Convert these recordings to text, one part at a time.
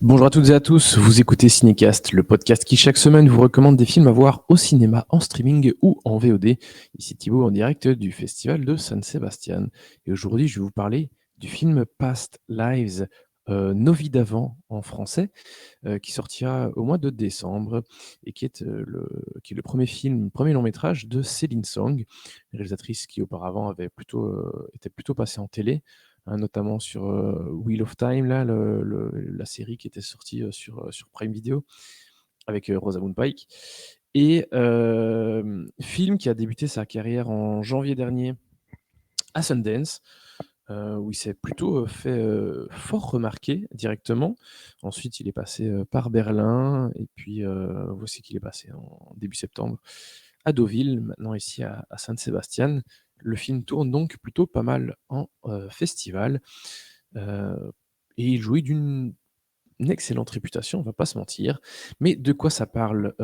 Bonjour à toutes et à tous, vous écoutez Cinécast, le podcast qui chaque semaine vous recommande des films à voir au cinéma, en streaming ou en VOD. Ici Thibaut en direct du festival de San Sebastian. Et aujourd'hui, je vais vous parler du film Past Lives, Nos vies d'avant en français, qui sortira au mois de décembre et qui est le premier film, premier long métrage de Céline Song, réalisatrice qui auparavant était plutôt passée en télé, hein, notamment sur Wheel of Time, là, la série qui était sortie sur Prime Video avec Rosamund Pike. Et film qui a débuté sa carrière en janvier dernier à Sundance, où il s'est plutôt fait fort remarquer directement. Ensuite, il est passé par Berlin, et puis voici qu'il est passé en début septembre à Deauville, maintenant ici à Saint-Sébastien. Le film tourne donc plutôt pas mal en festival, et il jouit d'une excellente réputation, on va pas se mentir. Mais de quoi ça parle?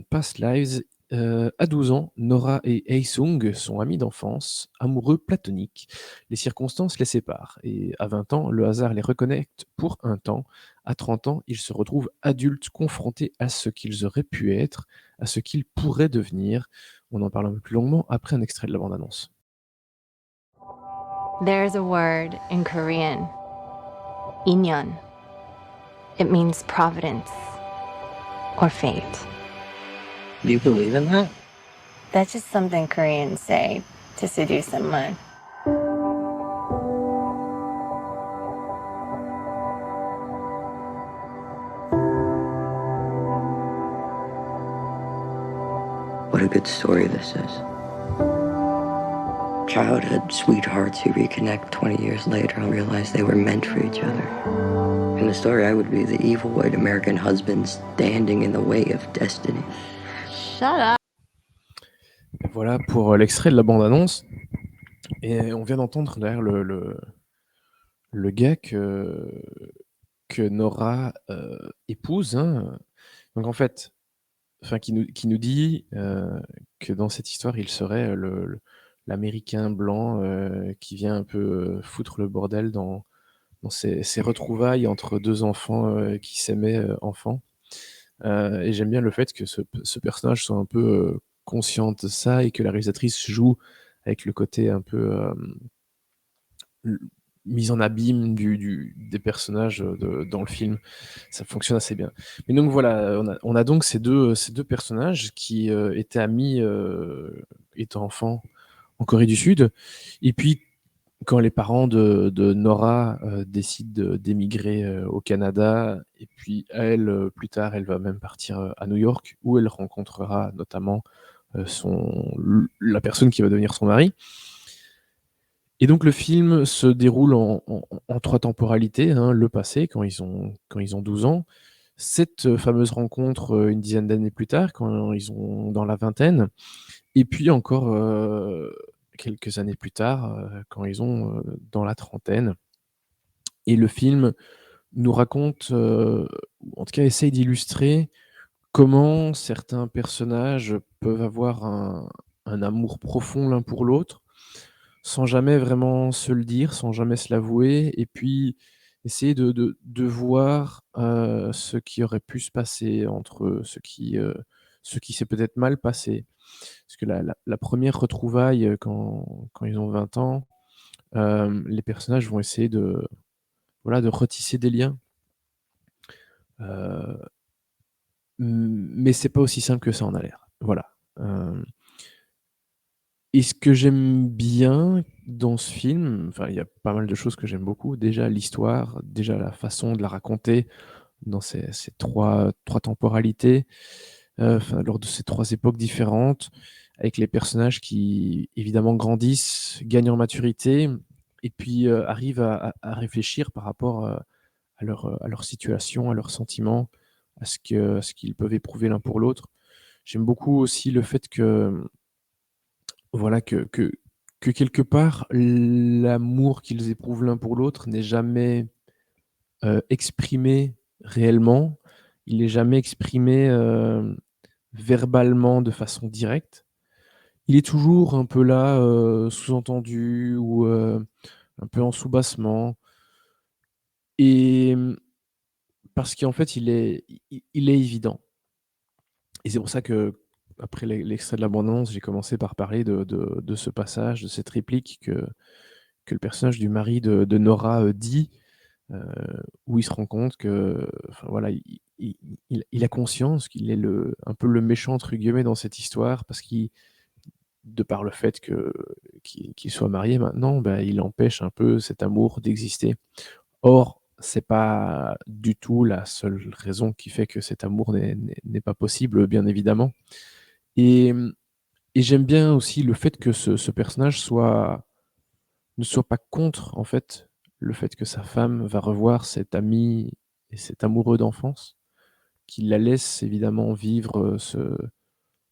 Past Lives, à 12 ans, Nora et Hae-sung sont amis d'enfance, amoureux platoniques. Les circonstances les séparent et à 20 ans, le hasard les reconnecte pour un temps. À 30 ans, ils se retrouvent adultes confrontés à ce qu'ils auraient pu être, à ce qu'ils pourraient devenir. On en parle un peu plus longuement après un extrait de la bande-annonce. There's a word in Korean, inyeon. It means providence or fate. Do you believe in that? That's just something Koreans say to seduce someone. What a good story this is. Childhood sweethearts who reconnect 20 years later and realize they were meant for each other. In the story, I would be the evil white American husband standing in the way of destiny. Shut up. Voilà pour l'extrait de la bande-annonce. Et on vient d'entendre derrière le gars que Nora épouse, hein. Donc en fait, enfin qui nous dit que dans cette histoire, il serait l'Américain blanc qui vient un peu foutre le bordel dans ces retrouvailles entre deux enfants qui s'aimaient enfants. Et j'aime bien le fait que ce personnage soit un peu conscient de ça et que la réalisatrice joue avec le côté un peu mise en abîme des personnages dans le film. Ça fonctionne assez bien. Mais donc voilà, on a donc ces deux personnages qui étaient amis étant enfants en Corée du Sud. Et puis, quand les parents de Nora décident d'émigrer au Canada, et puis elle, plus tard, elle va même partir à New York, où elle rencontrera notamment la personne qui va devenir son mari. Et donc le film se déroule en 3 temporalités, hein. Le passé, quand ils ont 12 ans, cette fameuse rencontre, une dizaine d'années plus tard, quand ils ont dans la vingtaine, et puis encore, quelques années plus tard, quand ils ont, dans la trentaine. Et le film nous raconte, ou en tout cas essaye d'illustrer comment certains personnages peuvent avoir un amour profond l'un pour l'autre, sans jamais vraiment se le dire, sans jamais se l'avouer, et puis essayer de voir, ce qui aurait pu se passer entre eux, ce qui s'est peut-être mal passé. Parce que la 1re retrouvaille, quand ils ont 20 ans, les personnages vont essayer voilà, de retisser des liens. Heu, mais c'est pas aussi simple que ça en a l'air. Voilà. Et ce que j'aime bien dans ce film, enfin, il y a pas mal de choses que j'aime beaucoup. Déjà l'histoire, déjà la façon de la raconter dans ces 3 temporalités, enfin, lors de ces 3 époques différentes, avec les personnages qui évidemment grandissent, gagnent en maturité et puis, arrivent à réfléchir par rapport, à leur situation, à leurs sentiments, à ce qu'ils peuvent éprouver l'un pour l'autre. J'aime beaucoup aussi le fait que, voilà, que quelque part, l'amour qu'ils éprouvent l'un pour l'autre n'est jamais, exprimé réellement. Il n'est jamais exprimé, verbalement de façon directe. Il est toujours un peu là, sous-entendu ou, un peu en soubassement. Et parce qu'en fait, il est évident. Et c'est pour ça que après l'extrait de la bande-annonce, j'ai commencé par parler de ce passage, de cette réplique que le personnage du mari de Nora, dit, heu, où il se rend compte que, enfin voilà, il a conscience qu'il est un peu «le méchant» entre guillemets dans cette histoire parce qu'il de par le fait qu'il soit marié maintenant, bah, il empêche un peu cet amour d'exister. Or, c'est pas du tout la seule raison qui fait que cet amour n'est pas possible, bien évidemment. Et et j'aime bien aussi le fait que ce personnage ne soit pas contre, en fait, le fait que sa femme va revoir cet ami et cet amoureux d'enfance, qu'il la laisse évidemment vivre,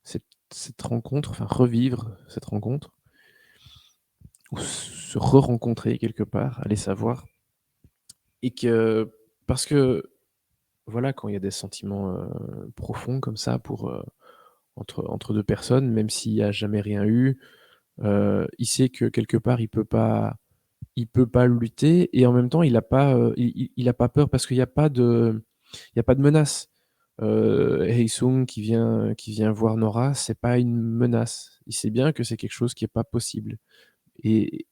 cette cette rencontre, enfin revivre cette rencontre ou se re-rencontrer quelque part, aller savoir. Et que parce que, voilà, quand il y a des sentiments, profonds comme ça entre 2 personnes, même s'il y a jamais rien eu, il sait que quelque part il peut pas lutter et en même temps il a pas, il a pas peur parce qu'il y a pas il y a pas de menace. Hae-sung qui vient voir Nora, c'est pas une menace. Il sait bien que c'est quelque chose qui est pas possible et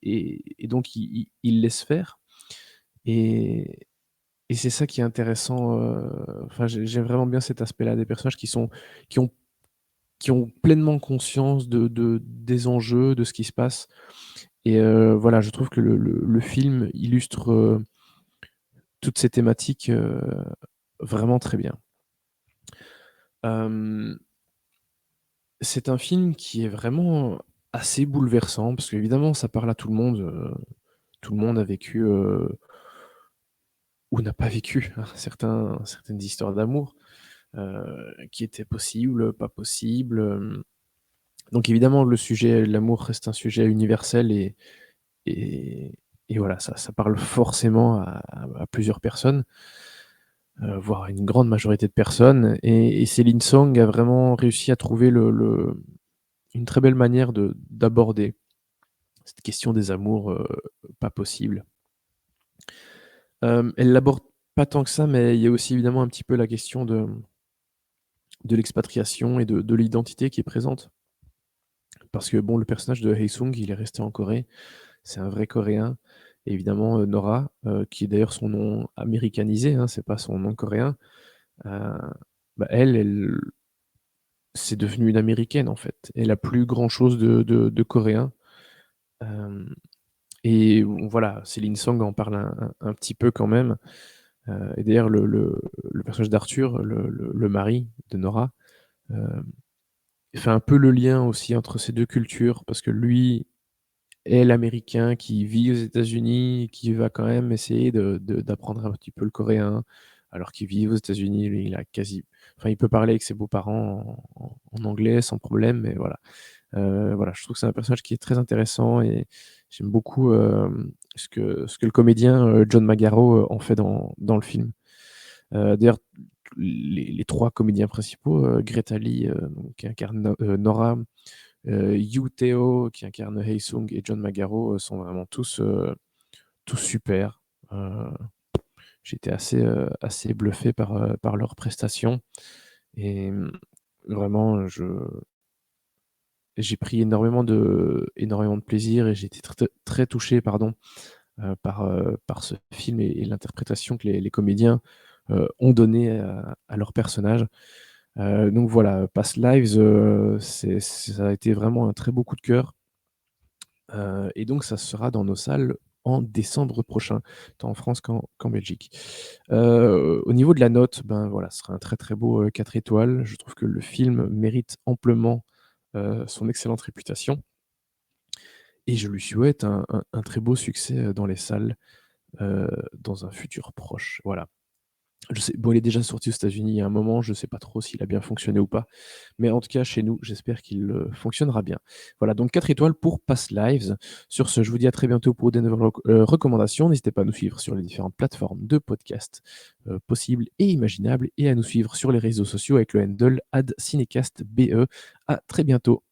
donc il laisse faire et et c'est ça qui est intéressant, enfin j'aime vraiment bien cet aspect-là des personnages qui ont qui ont pleinement conscience des enjeux, de ce qui se passe et voilà, je trouve que le film illustre, toutes ces thématiques, vraiment très bien. Hem, c'est un film qui est vraiment assez bouleversant parce qu'évidemment ça parle à tout le monde a vécu, ou n'a pas vécu, hein, certaines histoires d'amour, qui étaient possibles, pas possibles, donc évidemment le sujet l'amour reste un sujet universel et et voilà, ça parle forcément à plusieurs personnes, voire à une grande majorité de personnes et Céline Song a vraiment réussi à trouver une très belle manière d'aborder cette question des amours, pas possibles. Elle l'aborde pas tant que ça, mais il y a aussi évidemment un petit peu la question de l'expatriation et de l'identité qui est présente. Parce que bon, le personnage de Hae-sung, il est resté en Corée, c'est un vrai Coréen et évidemment, Nora, qui est d'ailleurs son nom américanisé, hein, c'est pas son nom coréen, heu, bah, elle c'est devenu une américaine, en fait. Elle a plus grand chose de coréen, hem et bon voilà, Céline Song en parle un petit peu quand même, et d'ailleurs le personnage d'Arthur, le mari de Nora, hem, fait un peu le lien aussi entre ces 2 cultures parce que lui est l'américain qui vit aux États-Unis, qui va quand même essayer d'apprendre un petit peu le coréen, alors qu'il vit aux États-Unis, lui, il a quasi enfin, il peut parler avec ses beaux-parents en anglais sans problème, mais voilà. Voilà, je trouve que c'est un personnage qui est très intéressant et j'aime beaucoup, ce que le comédien, John Magaro, en fait dans le film. D'ailleurs, les 3 comédiens principaux, Greta Lee, donc qui incarne Nora, Yoo Tae-ho qui incarne Hae-sung et John Magaro, sont vraiment tous super. Heu, j'étais assez bluffé par leurs prestations et vraiment j'ai pris énormément de plaisir et j'ai été très touché, pardon, par ce film et l'interprétation que les comédiens, ont donnée à leurs personnages. Donc voilà, Past Lives, ça a été vraiment un très beau coup de cœur, et donc ça sera dans nos salles en décembre prochain, tant en France qu'en Belgique. Au niveau de la note, ben voilà, ce sera un très, très beau, 4 étoiles. Je trouve que le film mérite amplement, son excellente réputation et je lui souhaite un très beau succès, dans les salles, dans un futur proche. Voilà. Je sais bon, il est déjà sorti aux États-Unis il y a un moment, je sais pas trop s'il a bien fonctionné ou pas, mais en tout cas chez nous, j'espère qu'il, fonctionnera bien. Voilà, donc 4 étoiles pour Past Lives. Sur ce, je vous dis à très bientôt pour de nouvelles recommandations. N'hésitez pas à nous suivre sur les différentes plateformes de podcast, possibles et imaginables et à nous suivre sur les réseaux sociaux avec le handle @cinecastbe. À très bientôt.